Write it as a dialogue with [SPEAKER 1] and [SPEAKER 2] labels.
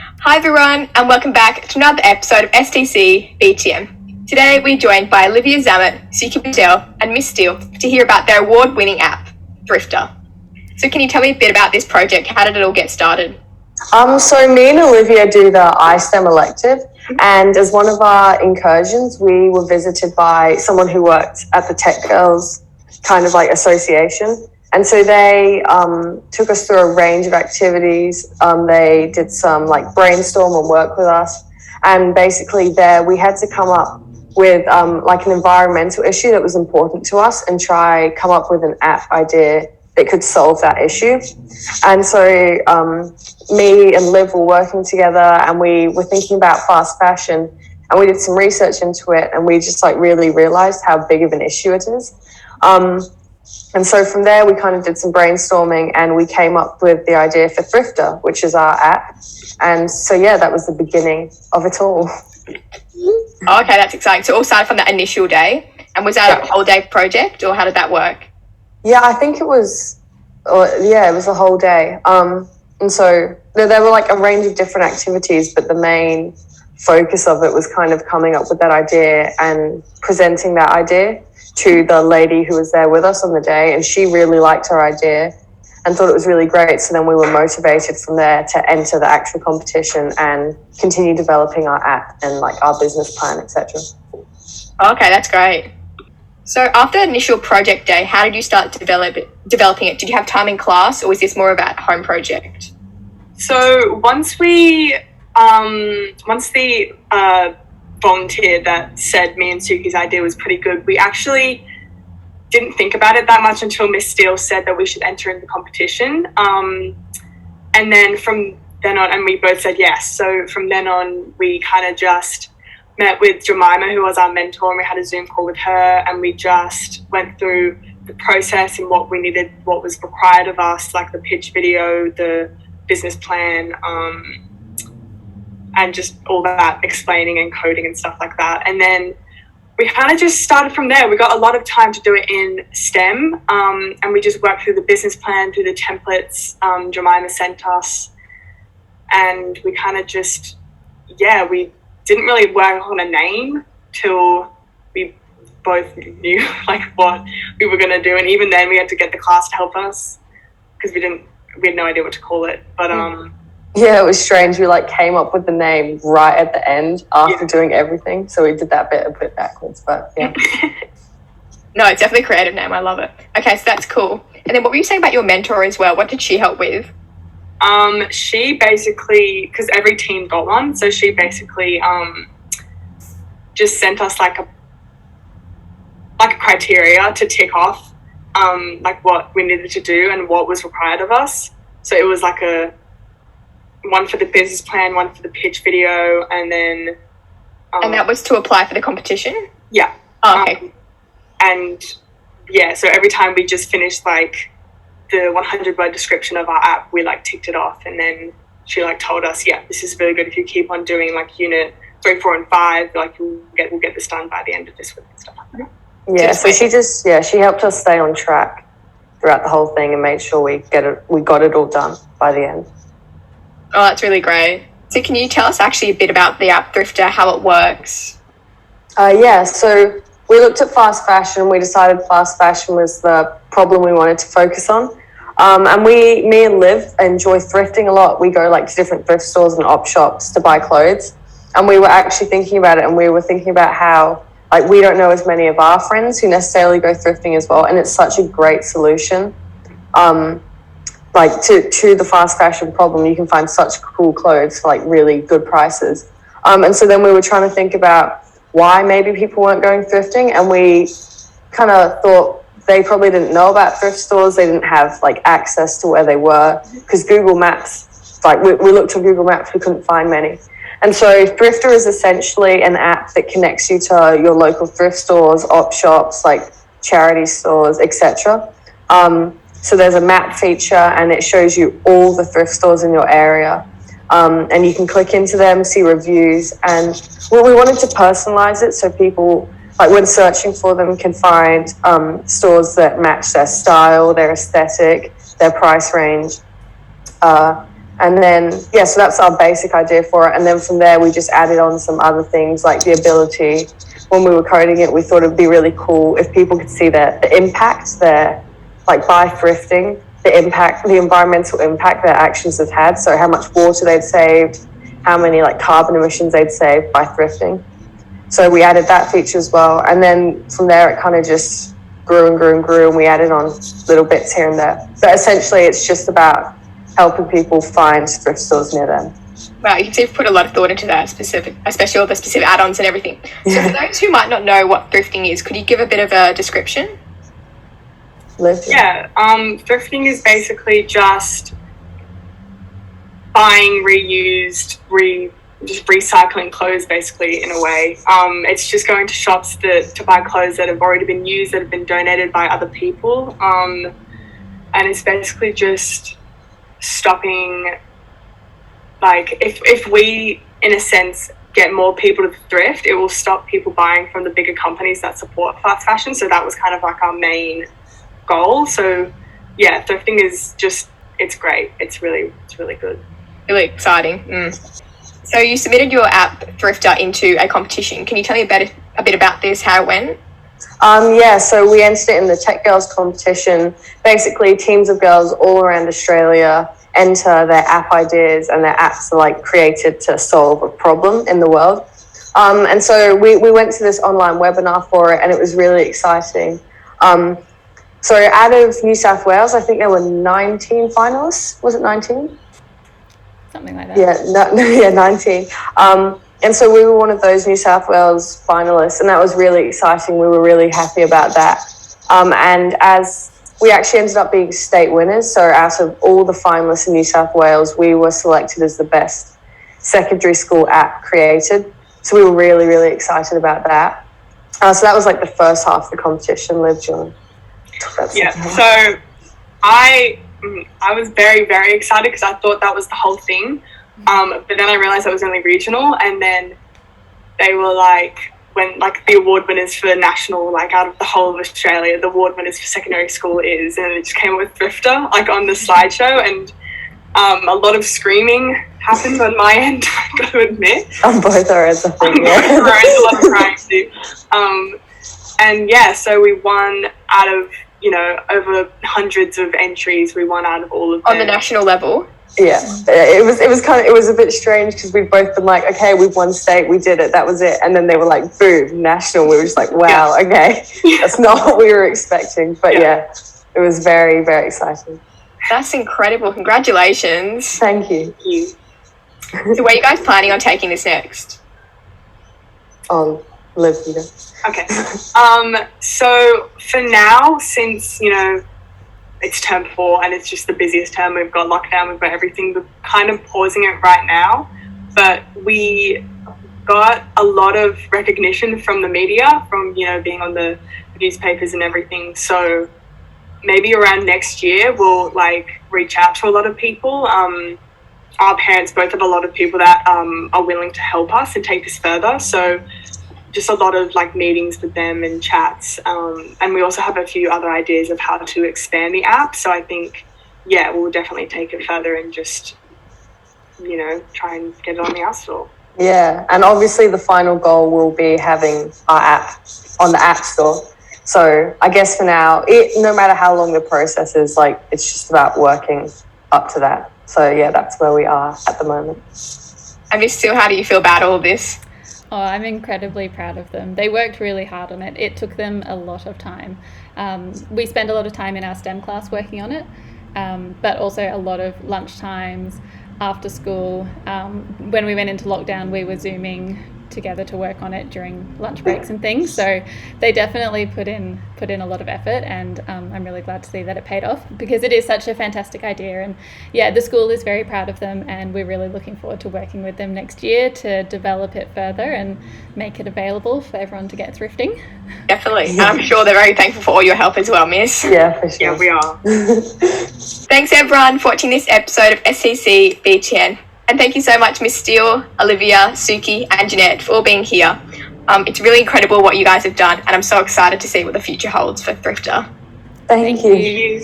[SPEAKER 1] Hi everyone, and welcome back to another episode of STC BTN. Today we're joined by Olivia and Suki and Ms Steele to hear about their award-winning app, Thriftr. So can you tell me a bit about this project? How did it all get started?
[SPEAKER 2] So me and Olivia do the iSTEM elective, and as one of our incursions, we were visited by someone who worked at the Tech Girls kind of like association. And so they took us through a range of activities. They did some like brainstorm and work with us. And basically there we had to come up with like an environmental issue that was important to us and try come up with an app idea that could solve that issue. And so me and Liv were working together and we were thinking about fast fashion, and we did some research into it, and we just like really realized how big of an issue it is. And so from there, we kind of did some brainstorming and we came up with the idea for Thriftr, which is our app. And so, yeah, that was the beginning of it all.
[SPEAKER 1] Oh, okay, that's exciting. So it all started from that initial day. And was that a whole day project, or how did that work?
[SPEAKER 2] Yeah, I think it was a whole day. And so there were like a range of different activities, but the main focus of it was kind of coming up with that idea and presenting that idea to the lady who was there with us on the day, and she really liked our idea and thought it was really great. So then we were motivated from there to enter the actual competition and continue developing our app and like our business plan, etc.
[SPEAKER 1] Okay, that's great. So after the initial project day, how did you start developing it? Did you have time in class, or was this more of a home project?
[SPEAKER 3] So once the volunteer that said me and Suki's idea was pretty good, we actually didn't think about it that much until Ms Steele said that we should enter in the competition. And then from then on, and we both said yes. So from then on, we kind of just met with Jemima, who was our mentor, and we had a Zoom call with her, and we just went through the process and what we needed, what was required of us, like the pitch video, the business plan, and just all that explaining and coding and stuff like that. And then we kind of just started from there. We got a lot of time to do it in STEM, and we just worked through the business plan, through the templates Jemima sent us, and we kind of just, we didn't really work on a name till we both knew like what we were going to do. And even then we had to get the class to help us because we had no idea what to call it. But
[SPEAKER 2] yeah, it was strange. We like came up with the name right at the end after doing everything. So we did that bit a bit backwards, but yeah.
[SPEAKER 1] No, it's definitely a creative name. I love it. Okay, so that's cool. And then what were you saying about your mentor as well? What did she help with?
[SPEAKER 3] She basically, because every team got one, so she basically just sent us like a criteria to tick off, like what we needed to do and what was required of us. So it was like a one for the business plan, one for the pitch video, and then
[SPEAKER 1] and that was to apply for the competition?
[SPEAKER 3] Yeah.
[SPEAKER 1] Oh, okay.
[SPEAKER 3] So every time we just finished like the 100-word description of our app, we like ticked it off, and then she like told us, this is really good if you keep on doing like unit 3, 4, and 5, like we'll get this done by the end of this week and stuff like that.
[SPEAKER 2] Yeah, so she helped us stay on track throughout the whole thing and made sure we got it all done by the end.
[SPEAKER 1] Oh, that's really great. So can you tell us actually a bit about the app Thriftr, how it works?
[SPEAKER 2] So we looked at fast fashion and we decided fast fashion was the problem we wanted to focus on. And me and Liv enjoy thrifting a lot. We go like to different thrift stores and op shops to buy clothes. And we were actually thinking about it, and we were thinking about how like we don't know as many of our friends who necessarily go thrifting as well. And it's such a great solution. Like to the fast fashion problem, you can find such cool clothes for like really good prices. And so then we were trying to think about why maybe people weren't going thrifting, and we kind of thought they probably didn't know about thrift stores. They didn't have like access to where they were, because Google Maps, like we looked on Google Maps, we couldn't find many. And so Thriftr is essentially an app that connects you to your local thrift stores, op shops, like charity stores, etc. So there's a map feature, and it shows you all the thrift stores in your area. And you can click into them, see reviews. And we wanted to personalize it so people, like when searching for them, can find stores that match their style, their aesthetic, their price range. And then, so that's our basic idea for it. And then from there, we just added on some other things like the ability. When we were coding it, we thought it'd be really cool if people could see the impact like by thrifting, the environmental impact their actions have had. So how much water they'd saved, how many like carbon emissions they'd saved by thrifting. So we added that feature as well. And then from there, it kind of just grew and grew and grew, and we added on little bits here and there. But essentially, it's just about helping people find thrift stores near them.
[SPEAKER 1] Wow, you can see you've put a lot of thought into that especially all the specific add-ons and everything. So for those who might not know what thrifting is, could you give a bit of a description?
[SPEAKER 3] Yeah, thrifting is basically just buying reused, just recycling clothes, basically, in a way. It's just going to shops to buy clothes that have already been used, that have been donated by other people. And it's basically just stopping, like, if we, in a sense, get more people to thrift, it will stop people buying from the bigger companies that support fast fashion. So that was kind of like our main goal. So yeah, thrifting is just, it's great. It's really good.
[SPEAKER 1] Really exciting. So you submitted your app Thrifter into a competition. Can you tell me a bit about this, how it went?
[SPEAKER 2] So we entered it in the Tech Girls competition. Basically, teams of girls all around Australia enter their app ideas, and their apps are like created to solve a problem in the world. And so we went to this online webinar for it, and it was really exciting. So out of New South Wales, I think there were 19 finalists. Was it 19?
[SPEAKER 4] Something like that.
[SPEAKER 2] 19. And so we were one of those New South Wales finalists, and that was really exciting. We were really happy about that. And as we actually ended up being state winners, so out of all the finalists in New South Wales, we were selected as the best secondary school app created. So we were really, really excited about that. So that was like the first half of the competition. Liv, do you want to talk about that?
[SPEAKER 3] Yeah, so I was very, very excited because I thought that was the whole thing. But then I realized that was only regional, and then they were like, when like the award winners for national, like out of the whole of Australia, the award winners for secondary school is, and it just came with Thrifter, like on the slideshow, and a lot of screaming happened on my end, I've got to admit.
[SPEAKER 2] On both our ends, I think,
[SPEAKER 3] a lot of crying too. And yeah, so we won out of, over hundreds of entries, we won out of all of them.
[SPEAKER 1] On the national level?
[SPEAKER 2] Yeah, it was a bit strange because we'd both been like, okay, we've won state, we did it, that was it. And then they were like, boom, national. We were just like, wow, okay. That's not what we were expecting. But yeah, it was very, very exciting.
[SPEAKER 1] That's incredible. Congratulations.
[SPEAKER 2] Thank you.
[SPEAKER 1] So where are you guys planning on taking this next?
[SPEAKER 2] Liv, you go.
[SPEAKER 3] Okay. So for now, since, it's term 4 and it's just the busiest term, we've got lockdown, we've got everything, we're kind of pausing it right now, but we got a lot of recognition from the media, from being on the newspapers and everything. So maybe around next year we'll like reach out to a lot of people. Our parents both have a lot of people that are willing to help us and take this further, so just a lot of like meetings with them and chats, and we also have a few other ideas of how to expand the app. So I think, we'll definitely take it further and just, try and get it on the App Store.
[SPEAKER 2] Yeah, and obviously the final goal will be having our app on the App Store. So I guess for now, no matter how long the process is, like it's just about working up to that. So yeah, that's where we are at the moment.
[SPEAKER 1] And Ms Steele, how do you feel about all this?
[SPEAKER 4] Oh, I'm incredibly proud of them. They worked really hard on it. It took them a lot of time. We spend a lot of time in our STEM class working on it, but also a lot of lunch times, after school. When we went into lockdown, we were Zooming together to work on it during lunch breaks and things. So they definitely put in a lot of effort, and I'm really glad to see that it paid off because it is such a fantastic idea. And yeah, the school is very proud of them, and we're really looking forward to working with them next year to develop it further and make it available for everyone to get thrifting.
[SPEAKER 1] Definitely. And I'm sure they're very thankful for all your help as well, Miss.
[SPEAKER 2] Yeah, for sure.
[SPEAKER 3] Yeah, we are.
[SPEAKER 1] Thanks everyone for watching this episode of STC BTN. And thank you so much, Ms Steele, Olivia, Suki, and Jeanette for all being here. It's really incredible what you guys have done, and I'm so excited to see what the future holds for Thrifter.
[SPEAKER 2] Thank you.